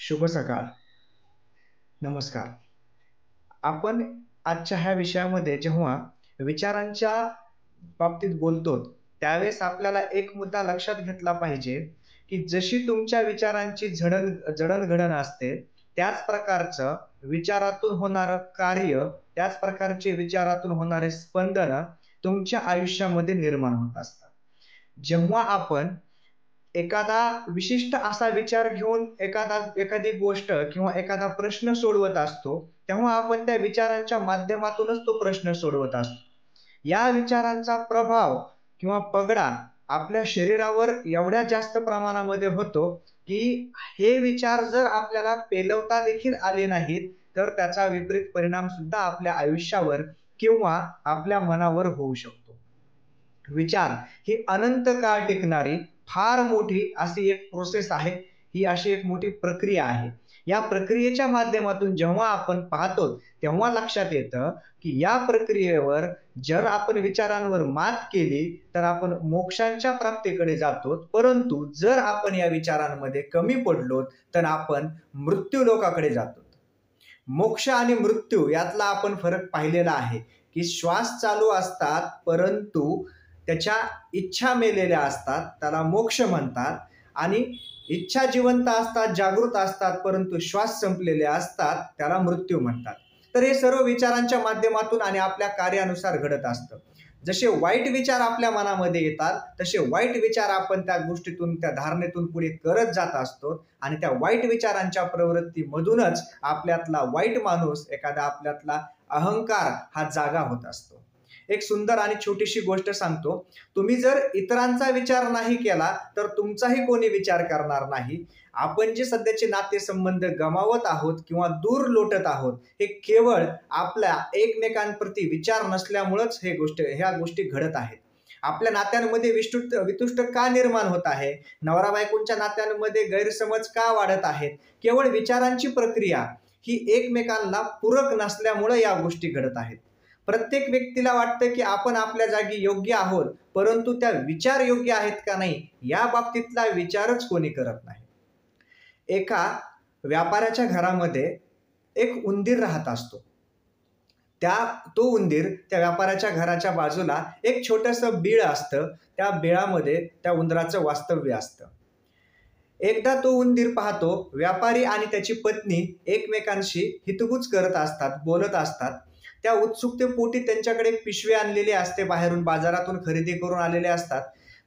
शुभ सकाळ. नमस्कार. आपण आजच्या ह्या विषयामध्ये जेव्हा विचारांच्या बाबतीत बोलतो, त्यावेळेस आपल्याला एक मुद्दा लक्षात घेतला पाहिजे, की जशी तुमच्या विचारांची जडण-घडण असते, त्याच प्रकारचं विचारातून होणारं कार्य, त्याच प्रकारचे विचारातून होणारे स्पंदनं तुमच्या आयुष्यामध्ये निर्माण होत असतात. जेव्हा आपण एखादा विशिष्ट असा विचार घेऊन एखादी गोष्ट किंवा एखादा प्रश्न सोडवत असतो, तेव्हा आपण त्या विचारांच्या माध्यमातूनच तो प्रश्न सोडवत असतो. या विचारांचा प्रभाव किंवा पगडा आपल्या शरीरावर एवढ्या जास्त प्रमाणामध्ये होतो, की हे विचार जर आपल्याला पेलवता देखील आले नाहीत, तर त्याचा विपरीत परिणाम सुद्धा आपल्या आयुष्यावर किंवा आपल्या मनावर होऊ शकतो. विचार ही अनंत काळ टिकणारी फार मोठी अशी एक प्रोसेस आहे. ही अशी एक मोठी प्रक्रिया आहे. या प्रक्रियेच्या माध्यमातून जेव्हा आपण पाहतो, तेव्हा लक्षात येतं, की या प्रक्रियेवर जर आपण विचारांवर मात केली, तर आपण मोक्षांच्या प्राप्तीकडे जातो. परंतु जर आपण या विचारांमध्ये कमी पडलो, तर आपण मृत्यू लोकाकडे जातो. मोक्ष आणि मृत्यू यातला आपण फरक पाहिलेला आहे, की श्वास चालू असतात, परंतु त्याच्या इच्छा मेलेल्या असतात, त्याला मोक्ष म्हणतात. आणि इच्छा जिवंत असतात, जागृत असतात, परंतु श्वास संपलेले असतात, त्याला मृत्यू म्हणतात. तर हे सर्व विचारांच्या माध्यमातून आणि आपल्या कार्यानुसार घडत असतं. जसे वाईट विचार आपल्या मनामध्ये येतात, तसे वाईट विचार आपण त्या गोष्टीतून, त्या धारणेतून पुढे करत जात असतो. आणि त्या वाईट विचारांच्या प्रवृत्तीमधूनच आपल्यातला वाईट माणूस, एखादा आपल्यातला अहंकार हा जागा होत असतो. एक सुंदर आणि छोटीशी गोष्ट सांगतो. तुम्ही जर इतरांचा विचार नाही केला, तर तुमचाही कोणी विचार करणार नाही. आपण जे सध्याचे नातेसंबंध गमावत आहोत किंवा दूर लोटत आहोत, हे केवळ आपल्या एकमेकांप्रती विचार नसल्यामुळेच ह्या गोष्टी घडत आहेत. आपल्या नात्यांमध्ये वितुष्ट का निर्माण होत आहे? नवरा बायकोंच्या नात्यांमध्ये गैरसमज का वाढत आहेत? केवळ विचारांची प्रक्रिया ही एकमेकांना पूरक नसल्यामुळे या गोष्टी घडत आहेत. प्रत्येक व्यक्तीला वाटतं, की आपण आपल्या जागी योग्य आहोत, परंतु त्या विचार योग्य आहेत का नाही, या बाबतीतला विचारच कोणी करत नाही. एका व्यापाऱ्याच्या घरामध्ये एक उंदीर राहत असतो. तो उंदीर त्या व्यापाऱ्याच्या घराच्या बाजूला एक छोटंसं बीळ असतं. त्या बिळामध्ये त्या उंदराचं वास्तव्य असतं. एकदा तो उंदीर पाहतो, व्यापारी आणि त्याची पत्नी एकमेकांशी हितगुज करत असतात, बोलत असतात. त्या उत्सुकतेपोटी त्यांच्याकडे एक पिशवी आणलेली असते, बाहेरून बाजारातून खरेदी करून आलेले असतात.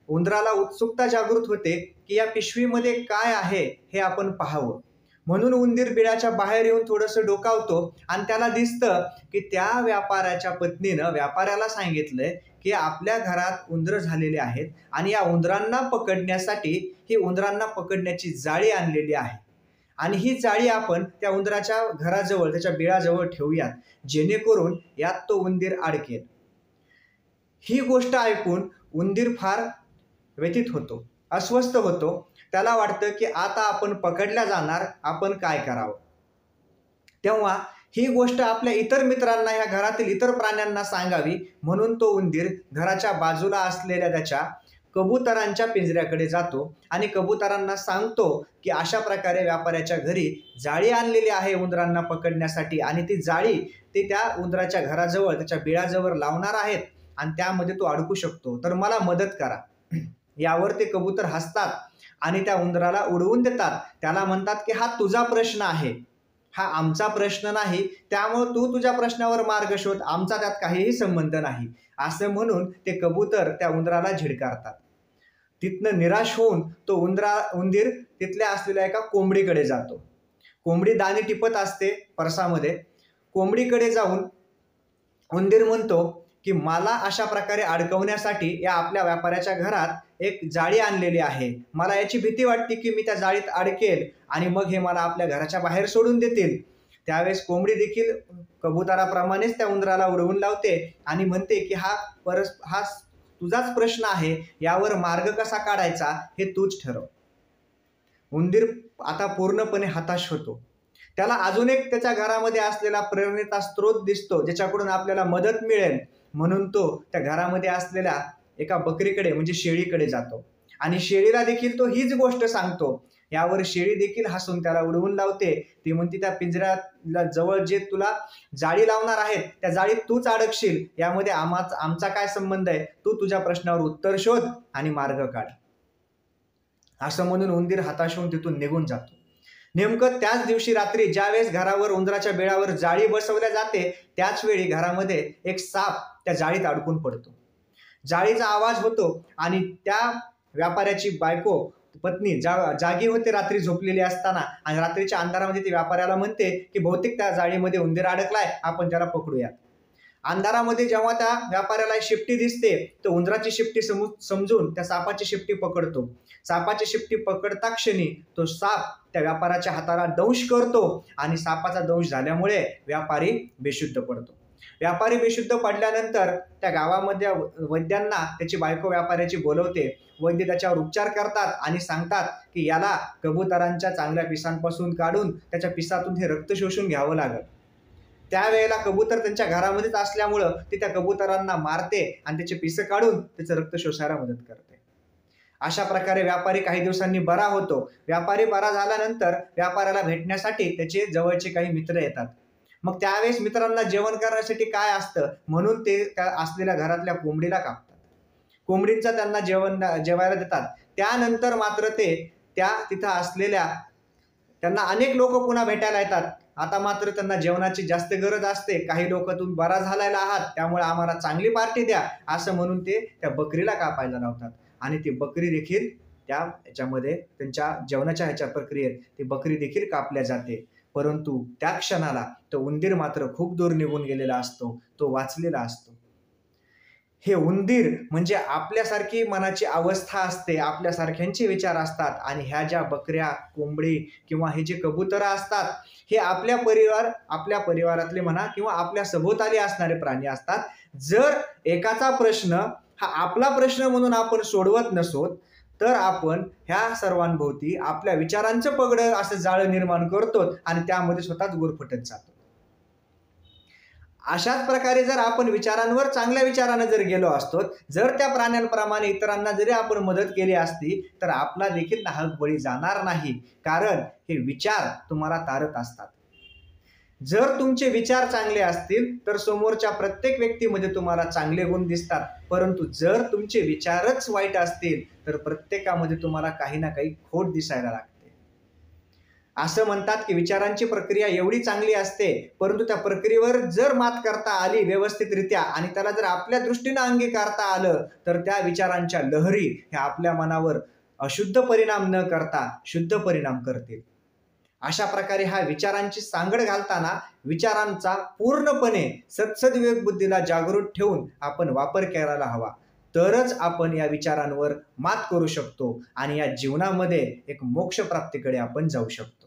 उंदराला उत्सुकता जागृत होते, की या पिशवीमध्ये काय आहे हे आपण पाहावं. म्हणून उंदीर बिळाच्या बाहेर येऊन थोडंसं डोकावतो आणि त्याला दिसतं, की त्या व्यापाऱ्याच्या पत्नीनं व्यापाऱ्याला सांगितलंय, की आपल्या घरात उंदरं झालेले आहेत आणि या उंदरांना पकडण्यासाठी ही उंदरांना पकडण्याची जाळी आणलेली आहे. आणि ही जाळी आपण त्या उंदराच्या घराजवळ, त्याच्या बिळाजवळ ठेवूयात, जेणेकरून यात तो उंदीर अडकेल. ही गोष्ट ऐकून उंदीर फार व्यथित होतो, अस्वस्थ होतो. त्याला वाटतं, की आता आपण पकडल्या जाणार, आपण काय करावं? तेव्हा ही गोष्ट आपल्या इतर मित्रांना, या घरातील इतर प्राण्यांना सांगावी म्हणून तो उंदीर घराच्या बाजूला असलेल्या त्याच्या कबुतरांच्या पिंजऱ्याकडे जातो आणि कबुतरांना सांगतो, की अशा प्रकारे व्यापाऱ्याच्या घरी जाळी आणलेली आहे उंदरांना पकडण्यासाठी आणि ती जाळी ते त्या उंदराच्या घराजवळ, त्याच्या बिळाजवळ लावणार आहेत आणि त्यामध्ये तो अडकू शकतो, तर मला मदत करा. यावर ते कबूतर हसतात आणि त्या उंदराला उडवून देतात. त्याला म्हणतात, की हा तुझा प्रश्न आहे, हा आमचा प्रश्न नाही, त्यामुळे तू तुझ्या प्रश्नावर मार्ग शोध, आमचा त्यात काहीही संबंध नाही, असं म्हणून ते कबूतर त्या उंदराला झिडकारतात. तिथनं निराश होऊन तो उंदीर तिथल्या असलेल्या एका कोंबडीकडे जातो. कोंबडी दाणे टिपत असते परसामध्ये. कोंबडीकडे जाऊन उंदीर म्हणतो, की मला अशा प्रकारे अडकवण्यासाठी या आपल्या व्यापाऱ्याच्या घरात एक जाळी आणलेली आहे. मला याची भीती वाटते, की मी त्या जाळीत अडकेल आणि मग हे मला आपल्या घराच्या बाहेर सोडून देतील. त्यावेळेस कोंबडी देखील कबुतराप्रमाणेच त्या उंदराला उडवून लावते आणि म्हणते, की हा तुझाच प्रश्न आहे, यावर मार्ग कसा काढायचा हे तूच ठरव. उंदीर आता पूर्णपणे हताश होतो. त्याला अजून एक त्याच्या घरामध्ये असलेला प्रेरणेचा स्रोत दिसतो, ज्याच्याकडून आपल्याला मदत मिळेल. म्हणून तो त्या घरामध्ये असलेल्या एका बकरीकडे, म्हणजे शेळीकडे जातो आणि शेळीला देखील तो हीच गोष्ट सांगतो, यावर शेळी देखील हसून त्याला उडवून लावते. ती म्हणते त्या पिंजऱ्याला जवळ जे तुला जाळी लावणार आहेत त्या जाळीत तूच अडकशील, यामध्ये आमचा काय संबंध आहे, तू तुझ्या प्रश्नावर उत्तर शोध आणि मार्ग काढ. असं म्हणून उंदीर हताश होऊन तिथून निघून जातो. नेमकं त्याच दिवशी रात्री ज्यावेळेस घरावर उंदराच्या बिळावर जाळी बसवल्या जाते त्याच वेळी घरामध्ये एक साप त्या जाळीत अडकून पडतो. जाळीचा आवाज होतो आणि त्या व्यापाऱ्याची बायको पत्नी जागी होते रात्री झोपलेली असताना, आणि रात्रीच्या अंधारामध्ये ती व्यापाऱ्याला म्हणते की बहुतेक त्या जाळीमध्ये उंदीर अडकलाय, आपण त्याला पकडूया. अंधारामध्ये जेव्हा त्या व्यापाऱ्याला शिपटी दिसते तर उंदराची शिपटी समजून त्या सापाची शिपटी पकडतो. सापाची शिपटी पकडता क्षणी तो साप त्या व्यापाऱ्याच्या हाताला दंश करतो आणि सापाचा दंश झाल्यामुळे व्यापारी बेशुद्ध पडतो. व्यापारी बेशुद्ध पडल्यानंतर त्या गावामध्ये वैद्यांना त्याची बायको व्यापाऱ्याची बोलवते. वैद्य त्याच्यावर उपचार करतात आणि सांगतात की याला कबुतरांच्या चांगल्या पिसांपासून काढून त्याच्या पिसातून हे रक्त शोषून घ्यावं लागेल. त्यावेळेला कबूतर त्यांच्या घरामध्येच असल्यामुळं ती त्या कबुतरांना मारते आणि त्याचे पिसं काढून त्याचं रक्त शोषायला मदत करते. अशा प्रकारे व्यापारी काही दिवसांनी बरा होतो. व्यापारी बरा झाल्यानंतर व्यापाऱ्याला भेटण्यासाठी त्याचे जवळचे काही मित्र येतात. मग त्यावेळेस मित्रांना जेवण करण्यासाठी काय असतं म्हणून ते त्या असलेल्या घरातल्या कोंबडीला कापतात. कोंबडींचा त्यांना जेवायला देतात. त्यानंतर मात्र ते त्या तिथं असलेल्या त्यांना अनेक लोक पुन्हा भेटायला येतात. आता मात्र त्यांना जेवणाची जास्त गरज असते. काही लोक तुम्ही बरा झालेला आहात त्यामुळे आम्हाला चांगली पार्टी द्या असं म्हणून ते त्या बकरीला कापायला लावतात आणि ती बकरी देखील त्या ह्याच्यामध्ये त्यांच्या जेवणाच्या ह्याच्या प्रक्रियेत ती बकरी देखील कापल्या जाते. परंतु त्या क्षणाला तो उंदीर मात्र खूप दूर निघून गेलेला असतो, तो वाचलेला असतो. हे उंदीर म्हणजे आपल्यासारखी मनाची अवस्था असते, आपल्यासारख्यांचे विचार असतात, आणि ह्या ज्या बकऱ्या, कोंबडी किंवा हे जे कबुतर असतात हे आपल्या परिवारातले म्हणा किंवा आपल्या सभोवताली असणारे प्राणी असतात. जर एकाचा प्रश्न हा आपला प्रश्न म्हणून आपण सोडवत नसोत तर आपण ह्या सर्वांभोवती आपल्या विचारांचं पगडं असं जाळं निर्माण करतो आणि त्यामध्ये स्वतःच गुरफटत जातो. अशाच प्रकारे जर आपण विचारांवर चांगल्या विचारानं जर गेलो असतो, जर त्या प्राण्यांप्रमाणे इतरांना जरी आपण मदत केली असती तर आपला देखील नाहक बळी जाणार नाही, कारण हे विचार तुम्हाला तारत असतात. जर तुमचे विचार चांगले असतील तर समोरच्या प्रत्येक व्यक्तीमध्ये तुम्हाला चांगले गुण दिसतात, परंतु जर तुमचे विचारच वाईट असतील तर प्रत्येकामध्ये तुम्हाला काही ना काही खोट दिसायला लागते. असं म्हणतात की विचारांची प्रक्रिया एवढी चांगली असते, परंतु त्या प्रक्रियेवर जर मात करता आली व्यवस्थितरित्या आणि त्याला जर आपल्या दृष्टीनं अंगीकारता आलं तर त्या विचारांच्या लहरी ह्या आपल्या मनावर अशुद्ध परिणाम न करता शुद्ध परिणाम करतील. अशा प्रकारे हा विचारांची सांगड घालताना विचारांचा पूर्णपणे सद्सद्विवेक बुद्धीला जागृत ठेवून आपण वापर करायला हवा. तरच आपण या विचारांवर मात करू शकतो आणि या जीवनामध्ये एक मोक्ष प्राप्तीकडे आपण जाऊ शकतो.